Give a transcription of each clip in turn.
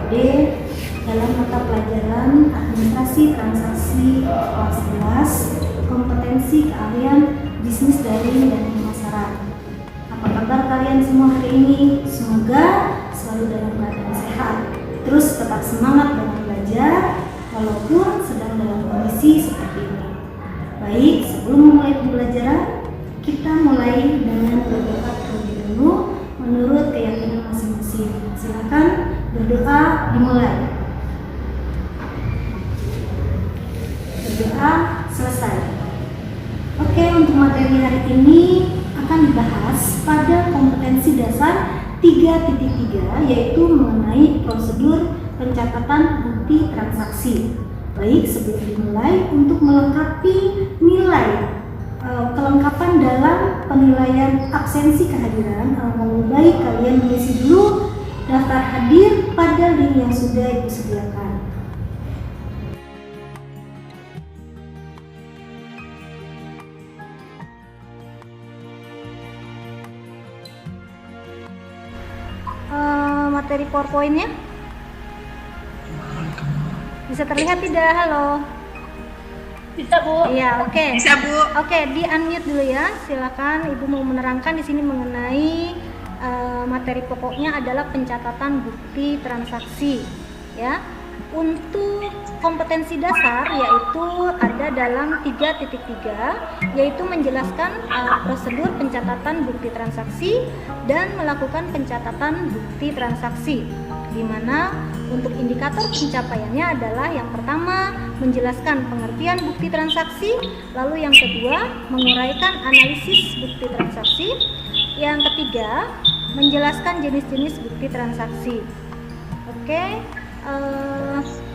PAUD dalam mata pelajaran Administrasi Transaksi kelas 11, kompetensi keahlian bisnis daring dan pemasaran. Apa kabar kalian semua hari ini? Semoga selalu dalam keadaan sehat. Terus tetap semangat dalam belajar walaupun sedang dalam kondisi seperti ini. Baik, sebelum memulai pembelajaran, kita mulai dengan berdoa terlebih dahulu menurut keyakinan masing-masing. Silakan berdoa dimulai. Berdoa selesai. Oke, untuk materi hari ini akan dibahas pada kompetensi dasar 3.3, yaitu mengenai prosedur pencatatan bukti transaksi. Baik, sebelum dimulai, untuk melengkapi nilai kelengkapan dalam penilaian absensi kehadiran, lebih baik kalian mengisi dulu daftar hadir pada link yang sudah disediakan. Materi PowerPoint-nya bisa terlihat tidak? Halo. Bisa, Bu. Iya, oke. Bisa, Bu. Oke, di unmute dulu ya. Silakan Ibu mau menerangkan di sini mengenai materi pokoknya adalah pencatatan bukti transaksi, ya. Untuk kompetensi dasar yaitu ada dalam 3.3, yaitu menjelaskan prosedur pencatatan bukti transaksi dan melakukan pencatatan bukti transaksi, di mana untuk indikator pencapaiannya adalah yang pertama menjelaskan pengertian bukti transaksi, lalu yang kedua menguraikan analisis bukti transaksi, yang ketiga menjelaskan jenis-jenis bukti transaksi. Oke,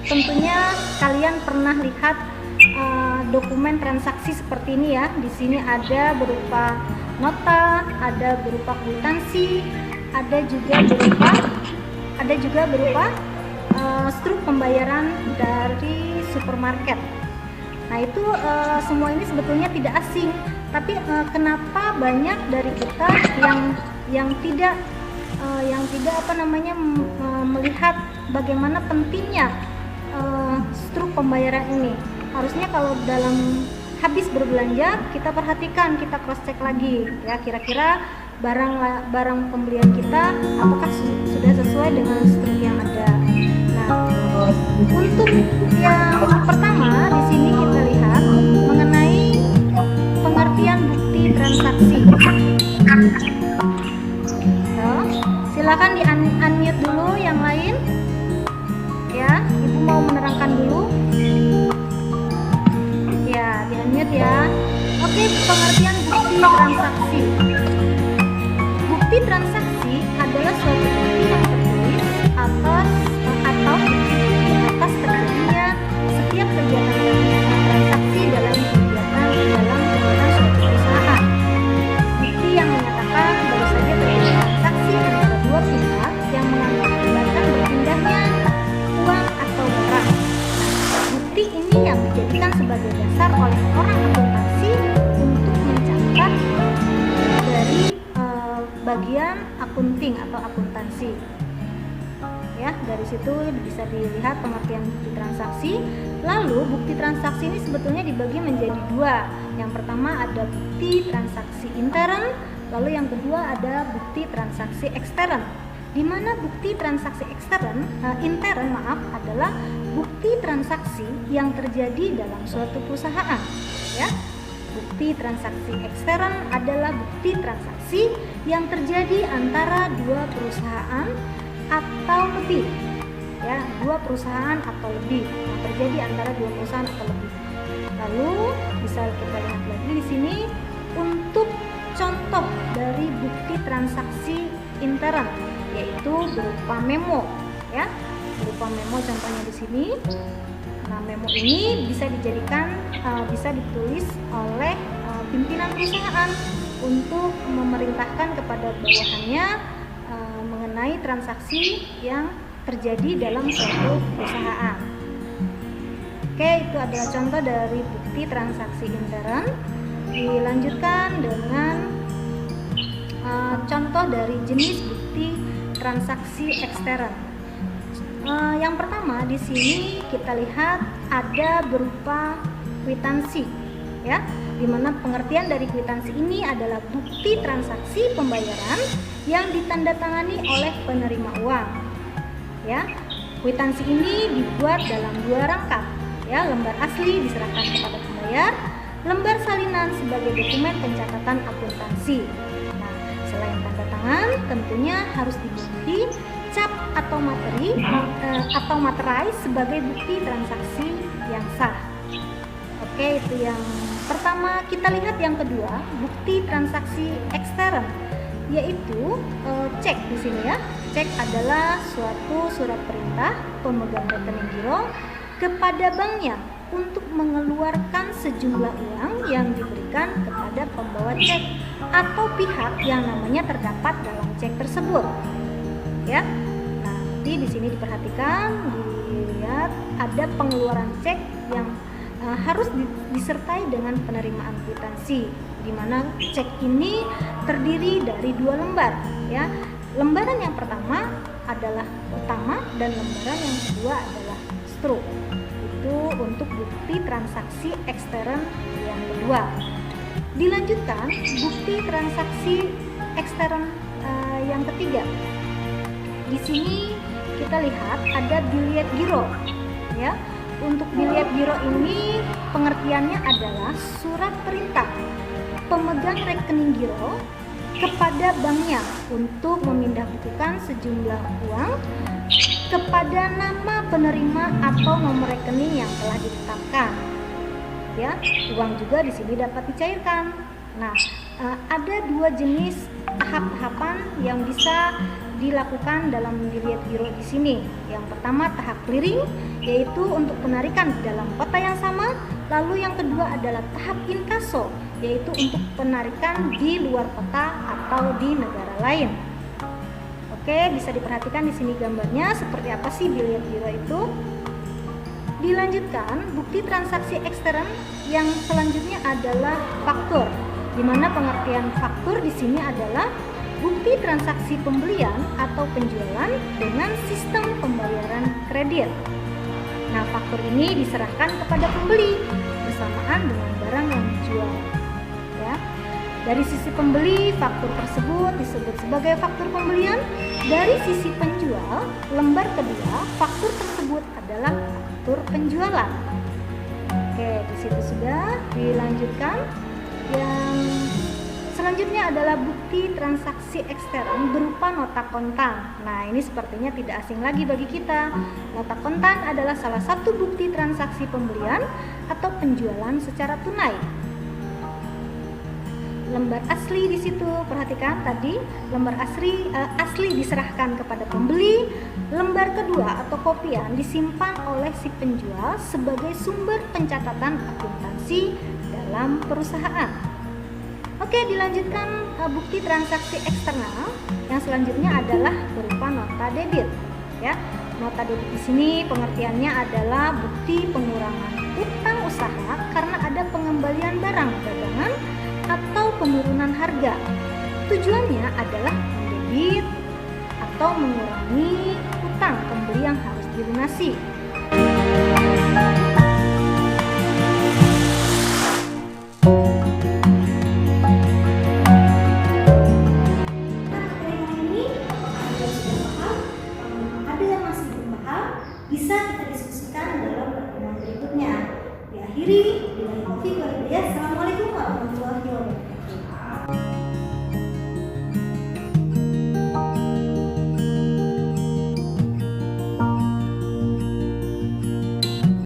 tentunya kalian pernah lihat dokumen transaksi seperti ini ya. Di sini ada berupa nota, ada berupa kwitansi, ada juga berupa struk pembayaran dari supermarket. Nah, itu semua ini sebetulnya tidak asing, tapi kenapa banyak dari kita yang tidak melihat bagaimana pentingnya struk pembayaran ini. Harusnya kalau dalam habis berbelanja kita perhatikan, kita cross check lagi ya, kira-kira barang pembelian kita apakah sudah sesuai dengan struk yang ada. Nah, untuk yang pertama di sini kita lihat mengenai pengertian bukti transaksi. Silakan di unmute dulu yang lain. Ya, Ibu mau menerangkan dulu. Ya, di unmute ya. Oke, pengertian bukti transaksi. Bukti transaksi adalah suatu bukti yang tertulis atau atas terjadinya setiap kegiatan transaksi dalam kegiatan suatu perusahaan. Bukti yang menyatakan baru saja terjadi transaksi antara dua pihak yang mengakibatkan berpindahnya uang atau barang. Bukti ini yang dijadikan sebagai dasar oleh orang akuntansi untuk mencatat dari bagian akunting atau akuntansi. Ya, dari situ bisa dilihat pengertian bukti transaksi. Lalu bukti transaksi ini sebetulnya dibagi menjadi dua. Yang pertama ada bukti transaksi intern, lalu yang kedua ada bukti transaksi ekstern. Di mana bukti transaksi intern adalah bukti transaksi yang terjadi dalam suatu perusahaan. Ya, bukti transaksi ekstern adalah bukti transaksi yang terjadi antara dua perusahaan atau lebih. Ya, dua perusahaan atau lebih yang terjadi antara dua perusahaan atau lebih. Lalu bisa kita lihat lagi di sini untuk contoh dari bukti transaksi intern, yaitu berupa memo, ya, berupa memo contohnya di sini. Nah, memo ini bisa ditulis oleh pimpinan perusahaan untuk memerintahkan kepada bawahannya mengenai transaksi yang terjadi dalam suatu perusahaan. Oke, itu adalah contoh dari bukti transaksi intern. Dilanjutkan dengan contoh dari jenis bukti transaksi ekstern. Yang pertama di sini kita lihat ada berupa kwitansi, ya, di mana pengertian dari kwitansi ini adalah bukti transaksi pembayaran yang ditandatangani oleh penerima uang. Ya, kwitansi ini dibuat dalam 2 rangkap, ya, lembar asli diserahkan kepada pembayar, lembar salinan sebagai dokumen pencatatan akuntansi. Nah, selain tanda tangan, tentunya harus diberi cap atau materai sebagai bukti transaksi yang sah. Oke, itu yang pertama. Kita lihat yang kedua, bukti transaksi ekstern, yaitu cek di sini ya. Cek adalah suatu surat perintah pemegang rekening giro kepada banknya untuk mengeluarkan sejumlah uang yang diberikan kepada pembawa cek atau pihak yang namanya terdapat dalam cek tersebut. Ya. Nah, nanti di sini diperhatikan, dilihat ada pengeluaran cek yang harus disertai dengan penerimaan kwitansi, di mana cek ini terdiri dari 2 lembar, ya. Lembaran yang pertama adalah utama dan lembaran yang kedua adalah struk. Itu untuk bukti transaksi ekstern yang kedua. Dilanjutkan bukti transaksi ekstern yang ketiga. Di sini kita lihat ada biliet giro, ya. Untuk biliet giro ini pengertiannya adalah surat perintah pemegang rekening giro kepada banknya untuk memindahbukukan sejumlah uang kepada nama penerima atau nomor rekening yang telah ditetapkan. Ya, uang juga di sini dapat dicairkan. Nah, ada 2 jenis tahap-tahapan yang bisa dilakukan dalam biliet giro di sini. Yang pertama tahap clearing, yaitu untuk penarikan dalam kota yang sama. Lalu yang kedua adalah tahap inkaso, yaitu untuk penarikan di luar kota atau di negara lain. Oke, bisa diperhatikan di sini gambarnya seperti apa sih biliet giro itu. Dilanjutkan bukti transaksi ekstern yang selanjutnya adalah faktur, di mana pengertian faktur di sini adalah bukti transaksi pembelian atau penjualan dengan sistem pembayaran kredit. Nah, faktur ini diserahkan kepada pembeli bersamaan dengan barang yang dijual. Ya. Dari sisi pembeli, faktur tersebut disebut sebagai faktur pembelian. Dari sisi penjual, lembar kedua, faktur tersebut adalah faktur penjualan. Oke, di situ sudah. Dilanjutkan yang selanjutnya adalah bukti transaksi ekstern berupa nota kontan. Nah, ini sepertinya tidak asing lagi bagi kita. Nota kontan adalah salah satu bukti transaksi pembelian atau penjualan secara tunai. Lembar asli di situ, perhatikan tadi lembar asli diserahkan kepada pembeli. Lembar kedua atau kopian disimpan oleh si penjual sebagai sumber pencatatan akuntansi dalam perusahaan. Oke, dilanjutkan bukti transaksi eksternal yang selanjutnya adalah berupa nota debit. Ya, nota debit di sini pengertiannya adalah bukti pengurangan utang usaha karena ada pengembalian barang dagangan atau penurunan harga. Tujuannya adalah mendebit atau mengurangi utang pembeli yang harus dilunasi. Bisa kita diskusikan dalam pertemuan berikutnya. Diakhiri, Assalamualaikum warahmatullahi wabarakatuh.